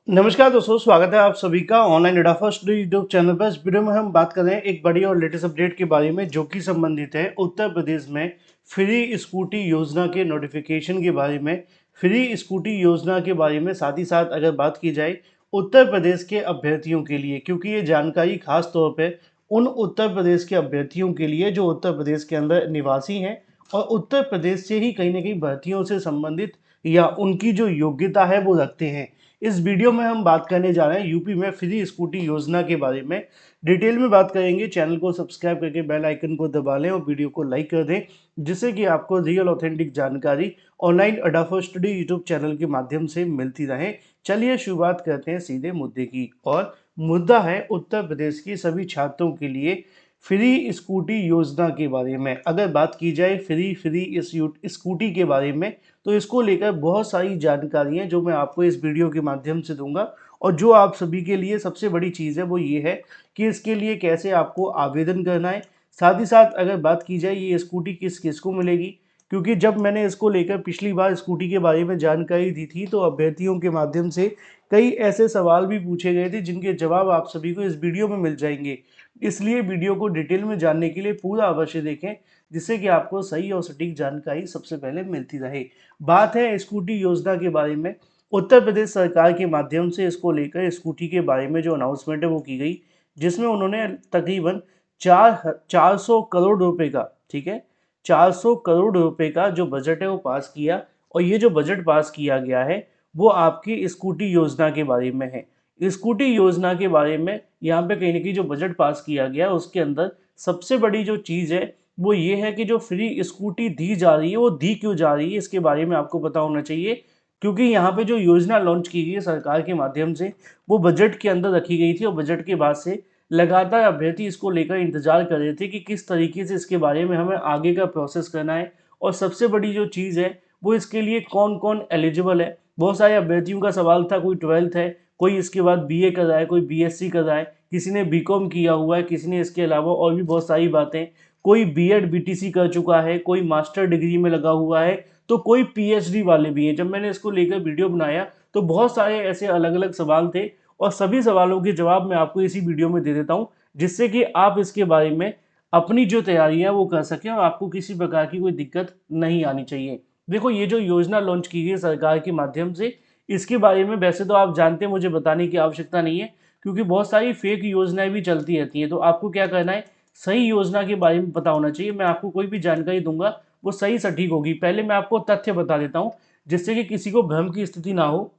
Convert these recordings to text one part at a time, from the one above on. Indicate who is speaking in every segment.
Speaker 1: नमस्कार दोस्तों, स्वागत है आप सभी का online data first YouTube channel पर। इस वीडियो में हम बात कर रहे हैं एक बड़ी और लेटेस्ट अपडेट के बारे में जो कि संबंधित है उत्तर प्रदेश में फ्री स्कूटी योजना के नोटिफिकेशन के बारे में। फ्री स्कूटी योजना के बारे में साथ ही साथ अगर बात की जाए उत्तर प्रदेश के अभ्यर्थियों के लिए, क्योंकि ये जानकारी खास तौर पर उन उत्तर प्रदेश के अभ्यर्थियों के लिए जो उत्तर प्रदेश के अंदर निवासी हैं और उत्तर प्रदेश से ही कहीं ना कहीं भर्तियों से संबंधित या उनकी जो योग्यता है वो रखते हैं। इस वीडियो में हम बात करने जा रहे हैं यूपी में फ्री स्कूटी योजना के बारे में। डिटेल में बात करेंगे। चैनल को सब्सक्राइब करके बेल आइकन को दबा लें और वीडियो को लाइक कर दें, जिससे कि आपको रियल ऑथेंटिक जानकारी ऑनलाइन अडाफो स्टडी यूट्यूब चैनल के माध्यम से मिलती रहे। चलिए शुरुआत करते हैं सीधे मुद्दे की। और मुद्दा है उत्तर प्रदेश की सभी छात्रों के लिए फ्री स्कूटी योजना के बारे में। अगर बात की जाए फ्री स्कूटी के बारे में, तो इसको लेकर बहुत सारी जानकारी हैं जो मैं आपको इस वीडियो के माध्यम से दूंगा। और जो आप सभी के लिए सबसे बड़ी चीज़ है वो ये है कि इसके लिए कैसे आपको आवेदन करना है। साथ ही साथ अगर बात की जाए ये स्कूटी किस किस को मिलेगी, क्योंकि जब मैंने इसको लेकर पिछली बार स्कूटी के बारे में जानकारी दी थी तो अभ्यर्थियों के माध्यम से कई ऐसे सवाल भी पूछे गए थे जिनके जवाब आप सभी को इस वीडियो में मिल जाएंगे। इसलिए वीडियो को डिटेल में जानने के लिए पूरा अवश्य देखें, जिससे कि आपको सही और सटीक जानकारी सबसे पहले मिलती रहे। बात है स्कूटी योजना के बारे में। उत्तर प्रदेश सरकार के माध्यम से इसको लेकर स्कूटी के बारे में जो अनाउंसमेंट है वो की गई, जिसमें उन्होंने तकरीबन 400 करोड़ रुपए का, ठीक है, 400 करोड़ रुपए का जो बजट है वो पास किया। और ये जो बजट पास किया गया है वो आपकी स्कूटी योजना के बारे में है। स्कूटी योजना के बारे में यहाँ पे कहीं ना कहीं जो बजट पास किया गया उसके अंदर सबसे बड़ी जो चीज़ है वो ये है कि जो फ्री स्कूटी दी जा रही है वो दी क्यों जा रही है, इसके बारे में आपको पता होना चाहिए। क्योंकि यहाँ पे जो योजना लॉन्च की गई है सरकार के माध्यम से वो बजट के अंदर रखी गई थी और बजट के बाद से लगातार अभ्यर्थी इसको लेकर इंतजार कर रहे थे कि किस तरीके से इसके बारे में हमें आगे का प्रोसेस करना है। और सबसे बड़ी जो चीज़ है वो इसके लिए कौन कौन एलिजिबल है। बहुत सारे अभ्यर्थियों का सवाल था, कोई 12th है, कोई इसके बाद बीए कर रहा है, कोई बीएससी कर रहा है, किसी ने बीकॉम किया हुआ है, किसी ने इसके अलावा और भी बहुत सारी बातें, कोई बीएड बीटीसी कर चुका है, कोई मास्टर डिग्री में लगा हुआ है, तो कोई पीएचडी वाले भी हैं। जब मैंने इसको लेकर वीडियो बनाया तो बहुत सारे ऐसे अलग अलग सवाल थे और सभी सवालों के जवाब मैं आपको इसी वीडियो में दे देता हूँ, जिससे कि आप इसके बारे में अपनी जो तैयारियां वो कर सकें और आपको किसी प्रकार की कोई दिक्कत नहीं आनी चाहिए। देखो, ये जो योजना लॉन्च की गई सरकार के माध्यम से, इसके बारे में वैसे तो आप जानते हैं, मुझे बताने की आवश्यकता नहीं है, क्योंकि बहुत सारी फेक योजनाएं भी चलती रहती हैं। तो आपको क्या करना है, सही योजना के बारे में पता होना चाहिए। मैं आपको कोई भी जानकारी दूंगा वो सही सटीक होगी। पहले मैं आपको तथ्य बता देता हूँ, जिससे कि किसी को भ्रम की स्थिति ना हो।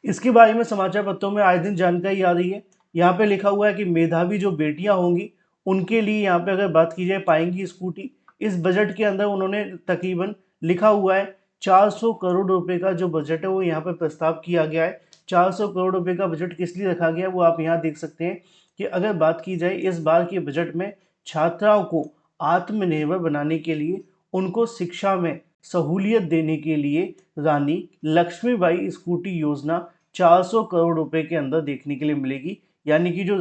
Speaker 1: इसके बारे में समाचार पत्रों में आए दिन जानकारी आ रही है। यहाँ पे लिखा हुआ है कि मेधावी जो बेटियां होंगी उनके लिए यहाँ पे अगर बात की जाए पाएंगी स्कूटी। इस बजट के अंदर उन्होंने तकरीबन लिखा हुआ है 400 करोड़ रुपए का जो बजट है वो यहाँ पे प्रस्ताव किया गया है। 400 करोड़ रुपए का बजट किस लिए रखा गया है वो आप यहाँ देख सकते हैं कि अगर बात की जाए इस बार के बजट में छात्राओं को आत्मनिर्भर बनाने के लिए, उनको शिक्षा में सहूलियत देने के लिए रानी लक्ष्मीबाई स्कूटी योजना 400 करोड़ रुपए के अंदर देखने के लिए मिलेगी। यानी कि जो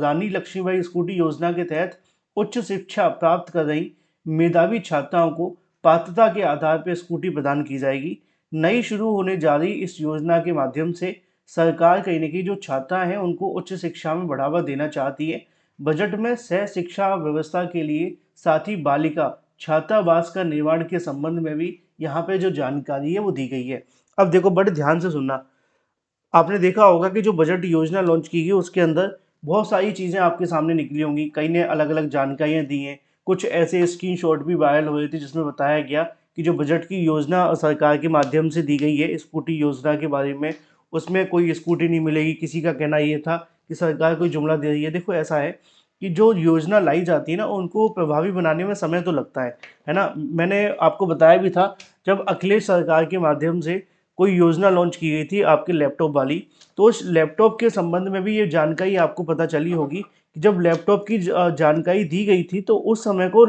Speaker 1: रानी लक्ष्मीबाई स्कूटी योजना के तहत उच्च शिक्षा प्राप्त कर रही मेधावी छात्राओं को पात्रता के आधार पर स्कूटी प्रदान की जाएगी। नई शुरू होने जा रही इस योजना के माध्यम से सरकार कहीं ना कहीं जो छात्रा हैं उनको उच्च शिक्षा में बढ़ावा देना चाहती है। बजट में सह शिक्षा व्यवस्था के लिए साथ ही बालिका छात्रावास का निर्माण के संबंध में भी यहाँ पे जो जानकारी है वो दी गई है। अब देखो, बड़े ध्यान से सुनना। आपने देखा होगा कि जो बजट योजना लॉन्च की गई उसके अंदर बहुत सारी चीज़ें आपके सामने निकली होंगी। कई ने अलग अलग जानकारियाँ दी हैं, कुछ ऐसे स्क्रीनशॉट भी वायरल हुए थे जिसमें बताया गया कि जो बजट की योजना सरकार के माध्यम से दी गई है स्कूटी योजना के बारे में, उसमें कोई स्कूटी नहीं मिलेगी। किसी का कहना ये था कि सरकार कोई जुमला दे रही है। देखो, ऐसा है कि जो योजना लाई जाती है ना उनको प्रभावी बनाने में समय तो लगता है ना। मैंने आपको बताया भी था, जब अखिलेश सरकार के माध्यम से कोई योजना लॉन्च की गई थी आपके लैपटॉप वाली, तो उस लैपटॉप के संबंध में भी ये जानकारी आपको पता चली होगी कि जब लैपटॉप की जानकारी दी गई थी तो उस समय को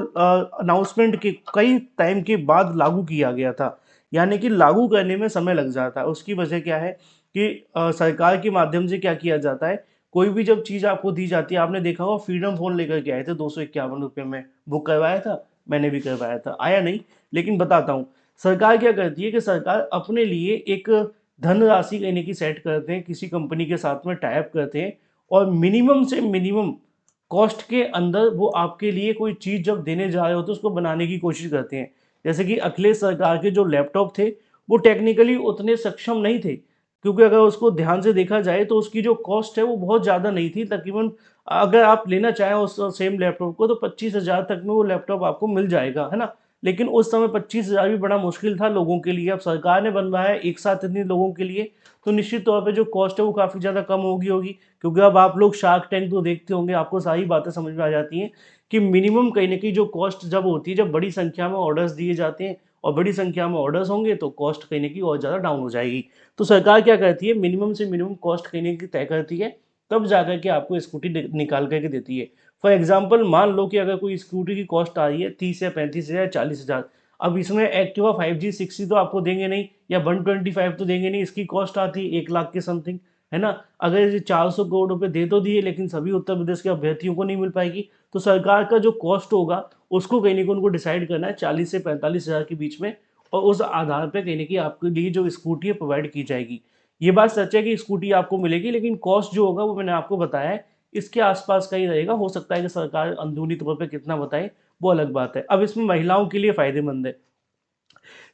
Speaker 1: अनाउंसमेंट के कई टाइम के बाद लागू किया गया था। यानी कि लागू करने में समय लग जाता है। उसकी वजह क्या है कि सरकार के माध्यम से क्या किया जाता है, कोई भी जब चीज़ आपको दी जाती है, आपने देखा होगा फ्रीडम फोन लेकर के आए थे 251 रुपये में, बुक करवाया था, मैंने भी करवाया था, आया नहीं। लेकिन बताता हूँ सरकार क्या करती है कि सरकार अपने लिए एक धनराशि कहीं न कहीं सेट करते हैं, किसी कंपनी के साथ में टाई अप करते हैं और मिनिमम से मिनिमम कॉस्ट के अंदर वो आपके लिए कोई चीज़ जब देने जा रहे होते हैं उसको बनाने की कोशिश करते हैं। जैसे कि अखिलेश सरकार के जो लैपटॉप थे, वो टेक्निकली उतने सक्षम नहीं थे, क्योंकि अगर उसको ध्यान से देखा जाए तो उसकी जो कॉस्ट है वो बहुत ज़्यादा नहीं थी। तकरीबन अगर आप लेना चाहें उस सेम लैपटॉप को तो 25,000 तक में वो लैपटॉप आपको मिल जाएगा, है ना? लेकिन उस समय 25,000 भी बड़ा मुश्किल था लोगों के लिए। अब सरकार ने बनवाया है एक साथ इतने लोगों के लिए, तो निश्चित तौर पे जो कॉस्ट है वो काफ़ी ज़्यादा कम होगी क्योंकि अब आप लोग शार्क टैंक तो देखते होंगे, आपको सारी बातें समझ में आ जाती हैं कि मिनिमम कहीं न कहीं जो कॉस्ट जब होती है, जब बड़ी संख्या में ऑर्डर्स दिए जाते हैं और बड़ी संख्या में ऑर्डर्स होंगे तो कॉस्ट कहीं न कहीं और ज़्यादा डाउन हो जाएगी। तो सरकार क्या करती है, मिनिमम से मिनिमम कॉस्ट कहीं न कहीं तय करती है, तब जाकर के आपको स्कूटी निकाल करके देती है। फॉर एग्जाम्पल मान लो कि अगर कोई स्कूटी की कॉस्ट आ रही है 30 या 35,000 या 40,000, अब इसमें एक्टिवा 5G 6C तो आपको देंगे नहीं या 125 तो देंगे नहीं, इसकी कॉस्ट आती है 1 लाख के समथिंग, है ना? अगर ये 400 करोड़ रुपए दे तो दिए लेकिन सभी उत्तर प्रदेश के अभ्यर्थियों को नहीं मिल पाएगी, तो सरकार का जो कॉस्ट होगा उसको कहीं न कहीं उनको डिसाइड करना है 40 से 45,000 के बीच में और उस आधार पे कहीं न कहीं आपके लिए जो स्कूटी है प्रोवाइड की जाएगी। ये बात सच है कि स्कूटी आपको मिलेगी लेकिन कॉस्ट जो होगा वो मैंने आपको बताया है, इसके आस-पास का ही रहेगा। हो सकता है कि सरकार अंदरूनी तौर पे कितना बताए, वो अलग बात है। अब इसमें महिलाओं के लिए फ़ायदेमंद है।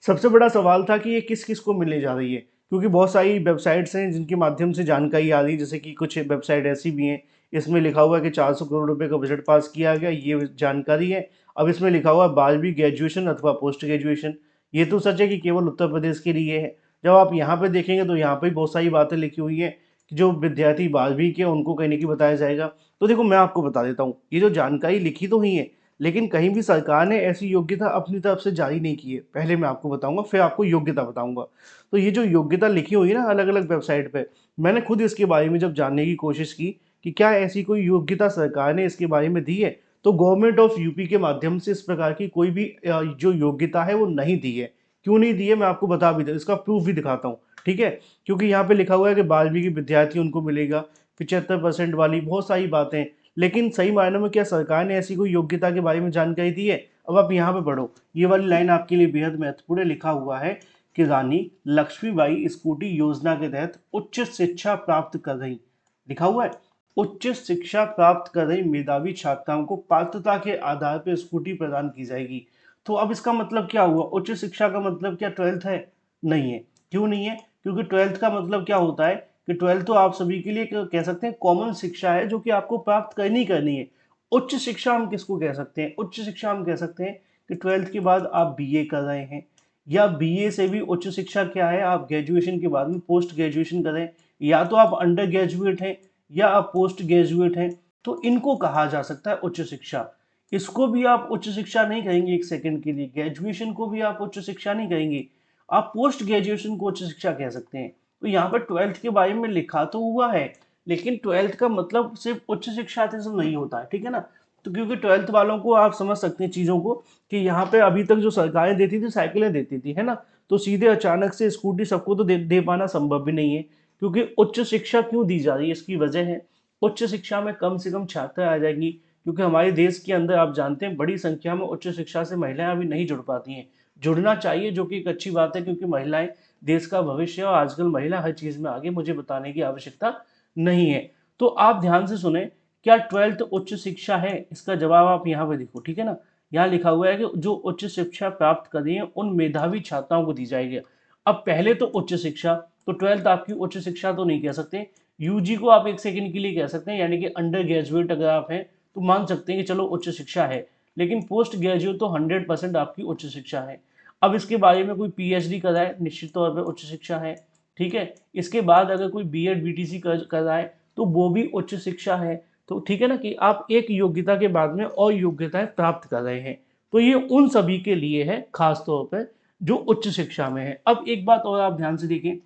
Speaker 1: सबसे बड़ा सवाल था कि ये किस-किस को मिलने जा रही है, क्योंकि बहुत सारी वेबसाइट्स हैं जिनके माध्यम से जानकारी आ रही है, जैसे कि कुछ वेबसाइट ऐसी भी हैं, इसमें लिखा हुआ है कि 400 करोड़ रुपए का बजट पास किया गया, ये जानकारी है। अब इसमें लिखा हुआ है 12वीं ग्रेजुएशन अथवा पोस्ट ग्रेजुएशन, ये तो सच है कि केवल उत्तर प्रदेश के लिए है। जब आप यहाँ पे देखेंगे तो यहाँ पे बहुत सारी बातें लिखी हुई हैं कि जो विद्यार्थी 12वीं के उनको कहीं न कहीं बताया जाएगा। तो देखो मैं आपको बता देता हूँ, ये जो जानकारी लिखी तो हुई है, लेकिन कहीं भी सरकार ने ऐसी योग्यता अपनी तरफ से जारी नहीं की है। पहले मैं आपको बताऊँगा, फिर आपको योग्यता बताऊँगा। तो ये जो योग्यता लिखी हुई है ना अलग-अलग वेबसाइट पे, मैंने खुद इसके बारे में जब जानने की कोशिश की कि क्या ऐसी कोई योग्यता सरकार ने इसके बारे में दी है, तो गवर्नमेंट ऑफ यूपी के माध्यम से इस प्रकार की कोई भी जो योग्यता है वो नहीं दी है। क्यों नहीं दी है मैं आपको बता भी दूँ, इसका प्रूफ भी दिखाता हूँ, ठीक है? क्योंकि यहाँ पे लिखा हुआ है कि 12वीं के विद्यार्थी उनको मिलेगा, 75% वाली बहुत सारी बातें। लेकिन सही मायनों में क्या सरकार ने ऐसी कोई योग्यता के बारे में जानकारी दी है? अब आप यहाँ पे पढ़ो, ये वाली लाइन आपके लिए बेहद महत्वपूर्ण है। लिखा हुआ है कि रानी लक्ष्मीबाई स्कूटी योजना के तहत उच्च शिक्षा प्राप्त कर रही, लिखा हुआ है उच्च शिक्षा प्राप्त कर रही मेधावी छात्राओं को पात्रता के आधार पर स्कूटी प्रदान की जाएगी। तो अब इसका मतलब क्या हुआ? उच्च शिक्षा का मतलब क्या 12th है? नहीं है। क्यों नहीं है? क्योंकि 12th का मतलब क्या होता है कि 12th तो आप सभी के लिए कह सकते हैं कॉमन शिक्षा है जो कि आपको प्राप्त करनी ही करनी है। उच्च शिक्षा हम किसको कह सकते हैं? उच्च शिक्षा हम कह सकते हैं कि 12th के बाद आप बीए कर रहे हैं या बीए से भी उच्च शिक्षा क्या है, आप ग्रेजुएशन के बाद में पोस्ट ग्रेजुएशन कर रहे हैं, या तो आप अंडर ग्रेजुएट हैं या आप पोस्ट ग्रेजुएट हैं, तो इनको कहा जा सकता है उच्च शिक्षा। इसको भी आप उच्च शिक्षा नहीं कहेंगे एक सेकंड के लिए, ग्रेजुएशन को भी आप उच्च शिक्षा नहीं कहेंगे, आप पोस्ट ग्रेजुएशन को उच्च शिक्षा कह सकते हैं। तो यहाँ पर 12th के बारे में लिखा तो हुआ है, लेकिन 12th का मतलब सिर्फ उच्च शिक्षा से नहीं होता है, ठीक है ना? तो क्योंकि 12th वालों को आप समझ सकते हैं चीज़ों को कि यहाँ पे अभी तक जो सरकारें देती थी साइकिलें देती थी, है ना? तो सीधे अचानक से स्कूटी सबको तो दे पाना संभव भी नहीं है, क्योंकि उच्च शिक्षा क्यों दी जा रही है इसकी वजह है, उच्च शिक्षा में कम से कम छात्र आ जाएंगी, क्योंकि हमारे देश के अंदर आप जानते हैं बड़ी संख्या में उच्च शिक्षा से महिलाएं अभी नहीं जुड़ पाती हैं। जुड़ना चाहिए जो कि एक अच्छी बात है, क्योंकि महिलाएं देश का भविष्य है और आजकल महिला हर चीज़ में आगे, मुझे बताने की आवश्यकता नहीं है। तो आप ध्यान से सुने, क्या 12th उच्च शिक्षा है? इसका जवाब आप यहाँ पे देखो, ठीक है ना? यहाँ लिखा हुआ है कि जो उच्च शिक्षा प्राप्त कर रही है उन मेधावी छात्राओं को दी जाएगी। अब पहले तो उच्च शिक्षा, तो 12th आपकी उच्च शिक्षा तो नहीं कह सकते, यूजी को आप एक सेकंड के लिए कह सकते हैं, यानी कि अंडर ग्रेजुएट अगर आप हैं तो मान सकते हैं कि चलो उच्च शिक्षा है, लेकिन पोस्ट ग्रेजुएट तो 100% आपकी उच्च शिक्षा है। अब इसके बारे में कोई पीएचडी कर रहा है, निश्चित तौर पर उच्च शिक्षा है, ठीक है? इसके बाद अगर कोई बीएड बीटीसी कर रहा है तो वो भी उच्च शिक्षा है। तो ठीक है ना कि आप एक योग्यता के बाद में और योग्यताएं प्राप्त कर रहे हैं, तो ये उन सभी के लिए है खास तौर पर जो उच्च शिक्षा में है। अब एक बात और आप ध्यान से देखें,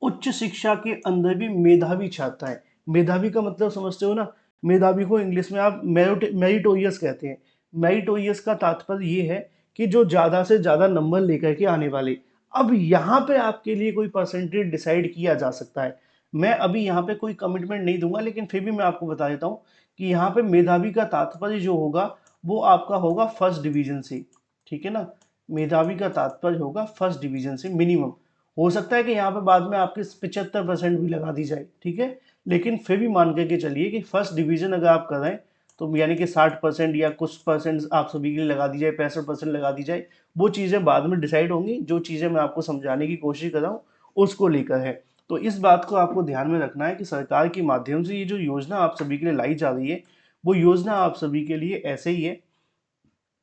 Speaker 1: उच्च शिक्षा के अंदर भी मेधावी छात्र है। मेधावी का मतलब समझते हो ना? मेधावी को इंग्लिश में आप मेरिटोरियस कहते हैं। मेरिटोरियस का तात्पर्य ये है कि जो ज़्यादा से ज़्यादा नंबर लेकर के आने वाले। अब यहाँ पे आपके लिए कोई परसेंटेज डिसाइड किया जा सकता है। मैं अभी यहाँ पे कोई कमिटमेंट नहीं दूंगा, लेकिन फिर भी मैं आपको बता देता हूँ कि यहाँ पे मेधावी का तात्पर्य जो होगा वो आपका होगा फर्स्ट डिवीजन से, ठीक है ना? मेधावी का तात्पर्य होगा फर्स्ट डिवीजन से मिनिमम। हो सकता है कि यहाँ पे बाद में आपकी 75% भी लगा दी जाए, ठीक है, लेकिन फिर भी मान करके चलिए कि फर्स्ट डिवीजन अगर आप कर रहे हैं तो यानी कि 60% या कुछ परसेंट आप सभी के लिए लगा दी जाए, 65% लगा दी जाए, वो चीज़ें बाद में डिसाइड होंगी। जो चीज़ें मैं आपको समझाने की कोशिश कर रहा हूँ उसको लेकर है। तो इस बात को आपको ध्यान में रखना है कि सरकार के माध्यम से ये जो योजना आप सभी के लिए लाई जा रही है, वो योजना आप सभी के लिए ऐसे ही है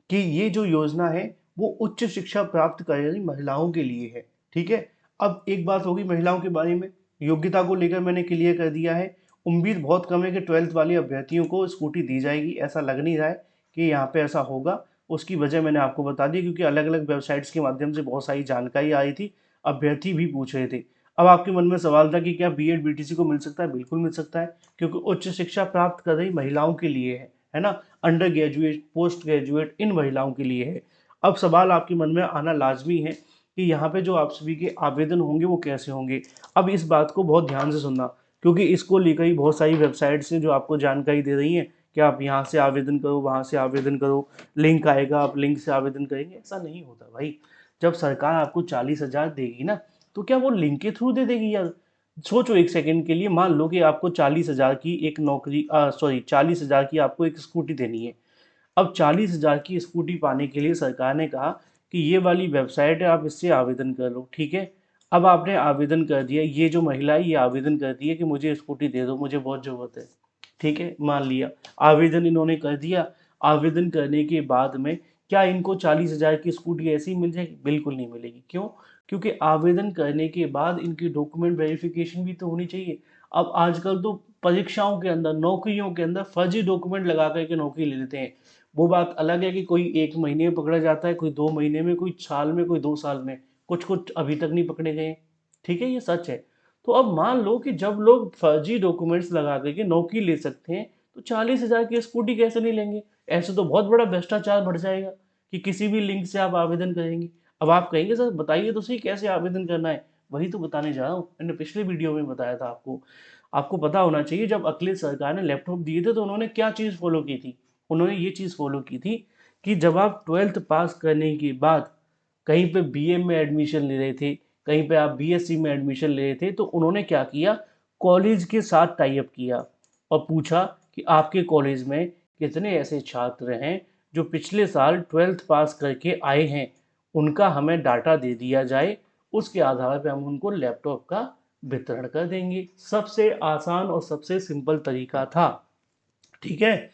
Speaker 1: कि ये जो योजना है वो उच्च शिक्षा प्राप्त कर रही महिलाओं के लिए है, ठीक है। अब एक बात होगी महिलाओं के बारे में, योग्यता को लेकर मैंने क्लियर कर दिया है। उम्मीद बहुत कम है कि 12th वाले अभ्यर्थियों को स्कूटी दी जाएगी, ऐसा लग नहीं रहा है कि यहाँ पे ऐसा होगा। उसकी वजह मैंने आपको बता दी, क्योंकि अलग अलग वेबसाइट्स के माध्यम से बहुत सारी जानकारी आई थी, अभ्यर्थी भी पूछ रहे थे। अब आपके मन में सवाल था कि क्या बीएड बीटीसी को मिल सकता है? बिल्कुल मिल सकता है, क्योंकि उच्च शिक्षा प्राप्त कर रही महिलाओं के लिए है ना। Under graduate, post graduate in महिलाओं के लिए है। अब सवाल आपके मन में आना लाजमी है कि यहाँ पे जो आप सभी के आवेदन होंगे वो कैसे होंगे। अब इस बात को बहुत ध्यान से सुनना, क्योंकि इसको लेकर ही बहुत सारी वेबसाइट्स हैं जो आपको जानकारी दे रही हैं कि आप यहाँ से आवेदन करो, वहाँ से आवेदन करो, लिंक आएगा, आप लिंक से आवेदन करेंगे। ऐसा नहीं होता भाई। जब सरकार आपको 40,000 देगी ना, तो क्या वो लिंक के थ्रू दे देगी यार? सोचो एक सेकंड के लिए, मान लो कि आपको 40,000 की एक नौकरी, सॉरी 40,000 की आपको एक स्कूटी देनी है। अब 40,000 की स्कूटी पाने के लिए सरकार ने कहा कि ये वाली वेबसाइट है, आप इससे आवेदन कर लो, ठीक है। अब आपने आवेदन कर दिया, ये जो महिला है ये आवेदन करती है कि मुझे स्कूटी दे दो, मुझे बहुत ज़रूरत है, ठीक है, मान लिया आवेदन इन्होंने कर दिया। आवेदन करने के बाद में क्या इनको 40,000 की स्कूटी ऐसी ही मिल जाएगी? बिल्कुल नहीं मिलेगी। क्यों? क्योंकि आवेदन करने के बाद इनकी डॉक्यूमेंट वेरिफिकेशन भी तो होनी चाहिए। अब आजकल तो परीक्षाओं के अंदर, नौकरियों के अंदर फर्जी डॉक्यूमेंट लगा करके नौकरी ले लेते हैं। वो बात अलग है कि कोई 1 महीने में पकड़ा जाता है, कोई 2 महीने में, कोई साल में, कोई 2 साल में, कुछ-कुछ अभी तक नहीं पकड़े गए, ठीक है, ये सच है। तो अब मान लो कि जब लोग फर्जी डॉक्यूमेंट्स लगा करके नौकरी ले सकते हैं, तो 40,000 की स्कूटी कैसे नहीं लेंगे? ऐसे तो बहुत बड़ा भ्रष्टाचार बढ़ जाएगा कि किसी भी लिंक से आप आवेदन करेंगे। अब आप कहेंगे सर बताइए तो सही कैसे आवेदन करना है? वही तो बताने जा रहा हूँ, मैंने पिछले वीडियो में बताया था आपको। आपको पता होना चाहिए जब अखिलेश सरकार ने लैपटॉप दिए थे तो उन्होंने क्या चीज़ फॉलो की थी? उन्होंने ये चीज़ फॉलो की थी कि जब आप 12th पास करने के बाद कहीं पे बीए में एडमिशन ले रहे थे, कहीं पे आप बीएससी में एडमिशन ले रहे थे, तो उन्होंने क्या किया, कॉलेज के साथ टाई अप किया और पूछा कि आपके कॉलेज में कितने ऐसे छात्र हैं जो पिछले साल 12th पास करके आए हैं, उनका हमें डाटा दे दिया जाए, उसके आधार पे हम उनको लैपटॉप का वितरण कर देंगे। सबसे आसान और सबसे सिंपल तरीका था, ठीक है।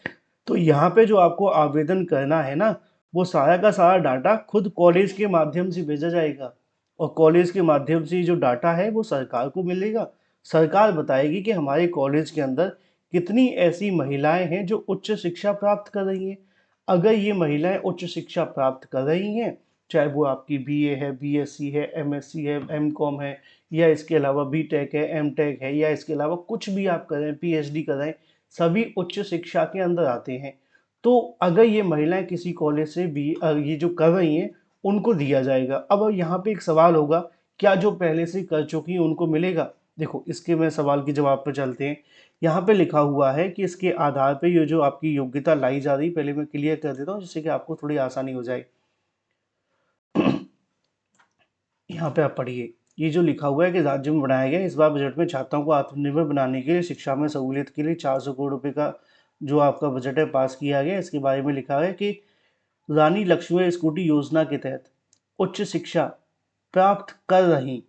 Speaker 1: तो यहाँ पे जो आपको आवेदन करना है ना, वो सारा का सारा डाटा खुद कॉलेज के माध्यम से भेजा जाएगा, और कॉलेज के माध्यम से जो डाटा है वो सरकार को मिलेगा। सरकार बताएगी कि हमारे कॉलेज के अंदर कितनी ऐसी महिलाएं हैं जो उच्च शिक्षा प्राप्त कर रही हैं। अगर ये महिलाएं उच्च शिक्षा प्राप्त कर रही हैं, चाहे वो आपकी बीए है, बीएससी है, एमएससी है, एमकॉम है, या इसके अलावा बीटेक है, एमटेक है, या इसके अलावा कुछ भी आप करें, पीएचडी करें, सभी उच्च शिक्षा के अंदर आते हैं। तो अगर ये महिलाएं किसी कॉलेज से भी ये जो कर रही हैं उनको दिया जाएगा। अब यहाँ पे एक सवाल होगा, क्या जो पहले से कर चुकी हैं उनको मिलेगा? देखो इसके मैं सवाल के जवाब पर चलते हैं। यहाँ पे लिखा हुआ है कि इसके आधार पे ये जो आपकी योग्यता लाई जा रही, पहले मैं क्लियर कर देता हूँ जिससे कि आपको थोड़ी आसानी हो जाए। यहाँ पे आप पढ़िए, ये जो लिखा हुआ है कि राज्य में बनाया गया इस बार बजट में छात्राओं को आत्मनिर्भर बनाने के लिए शिक्षा में सहूलियत के लिए 400 करोड़ रुपए का जो आपका बजट है पास किया गया। इसके बारे में लिखा है कि रानी लक्ष्मीबाई स्कूटी योजना के तहत उच्च शिक्षा प्राप्त कर रही।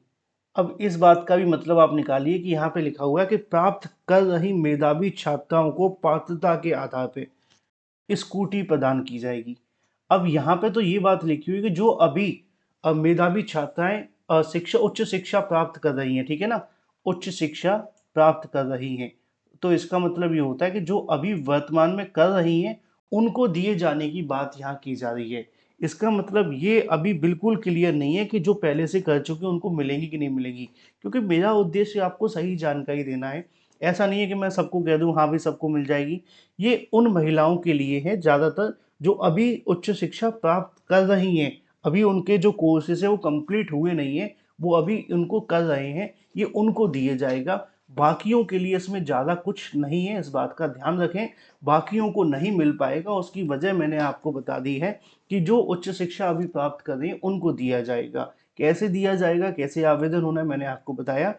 Speaker 1: अब इस बात का भी मतलब आप निकालिए कि यहाँ पे लिखा हुआ है कि प्राप्त कर रही मेधावी छात्राओं को पात्रता के आधार पे स्कूटी प्रदान की जाएगी। अब यहाँ पे तो ये बात लिखी हुई है कि जो अभी मेधावी छात्राएं शिक्षा, उच्च शिक्षा प्राप्त कर रही हैं, ठीक है ना, उच्च शिक्षा प्राप्त कर रही हैं, तो इसका मतलब ये होता है कि जो अभी वर्तमान में कर रही हैं उनको दिए जाने की बात यहाँ की जा रही है। इसका मतलब ये अभी बिल्कुल क्लियर नहीं है कि जो पहले से कर चुके हैं उनको मिलेंगी कि नहीं मिलेंगी, क्योंकि मेरा उद्देश्य आपको सही जानकारी देना है। ऐसा नहीं है कि मैं सबको कह दूं हाँ भी सबको मिल जाएगी। ये उन महिलाओं के लिए है ज़्यादातर जो अभी उच्च शिक्षा प्राप्त कर रही हैं, अभी उनके जो कोर्सेज है वो कंप्लीट हुए नहीं है, वो अभी उनको कर रहे हैं, ये उनको दिए जाएगा। बाकियों के लिए इसमें ज़्यादा कुछ नहीं है, इस बात का ध्यान रखें। बाकियों को नहीं मिल पाएगा, उसकी वजह मैंने आपको बता दी है कि जो उच्च शिक्षा अभी प्राप्त कर रही है उनको दिया जाएगा। कैसे दिया जाएगा, कैसे आवेदन होना है, मैंने आपको बताया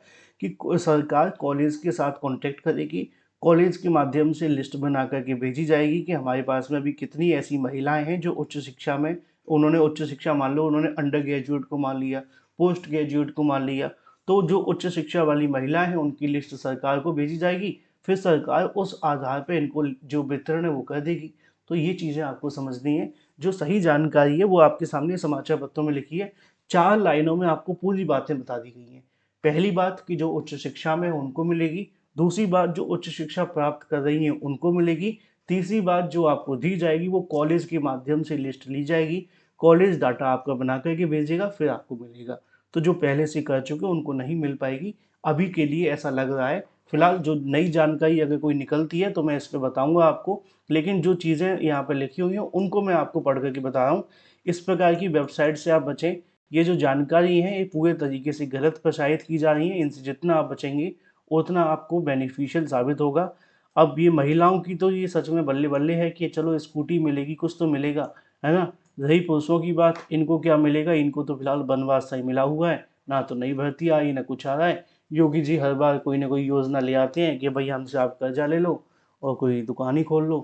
Speaker 1: कि सरकार कॉलेज के साथ कॉन्टैक्ट करेगी, कॉलेज के माध्यम से लिस्ट बना करके भेजी जाएगी कि हमारे पास में अभी कितनी ऐसी महिलाएं हैं जो उच्च शिक्षा में, उन्होंने उच्च शिक्षा मान लो उन्होंने अंडर ग्रेजुएट को मान लिया, पोस्ट ग्रेजुएट को मान लिया, तो जो उच्च शिक्षा वाली महिलाएं हैं उनकी लिस्ट सरकार को भेजी जाएगी, फिर सरकार उस आधार पे इनको जो वितरण है वो कर देगी। तो ये चीज़ें आपको समझनी है। जो सही जानकारी है वो आपके सामने समाचार पत्रों में लिखी है, 4 लाइनों में आपको पूरी बातें बता दी गई हैं। पहली बात कि जो उच्च शिक्षा में है उनको मिलेगी, दूसरी बात जो उच्च शिक्षा प्राप्त कर रही हैं उनको मिलेगी, तीसरी बात जो आपको दी जाएगी वो कॉलेज के माध्यम से लिस्ट ली जाएगी, कॉलेज डाटा आपका बना करके भेजेगा, फिर आपको मिलेगा। तो जो पहले से कर चुके उनको नहीं मिल पाएगी, अभी के लिए ऐसा लग रहा है। फिलहाल जो नई जानकारी अगर कोई निकलती है तो मैं इस पे बताऊंगा आपको, लेकिन जो चीज़ें यहाँ पर लिखी हुई हैं उनको मैं आपको पढ़ करके बता रहा हूँ। इस प्रकार की वेबसाइट से आप बचें। ये जो जानकारी है ये पूरे तरीके से गलत प्रसारित की जा रही है, इनसे जितना आप बचेंगे उतना आपको बेनिफिशियल साबित होगा। अब ये महिलाओं की तो ये सच में बल्ले बल्ले है कि चलो स्कूटी मिलेगी, कुछ तो मिलेगा, है ना। रही पुरुषों की बात, इनको क्या मिलेगा, इनको तो फिलहाल बनवास सा ही मिला हुआ है, ना तो नई भर्ती आई ना कुछ आ रहा है। योगी जी हर बार कोई ना कोई योजना ले आते हैं कि भाई हमसे आप कर्जा ले लो और कोई दुकान ही खोल लो,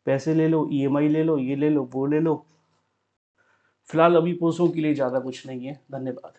Speaker 1: पैसे ले लो, ईएमआई ले लो, ये ले लो, वो ले लो। फिलहाल अभी पुरुषों के लिए ज़्यादा कुछ नहीं है। धन्यवाद।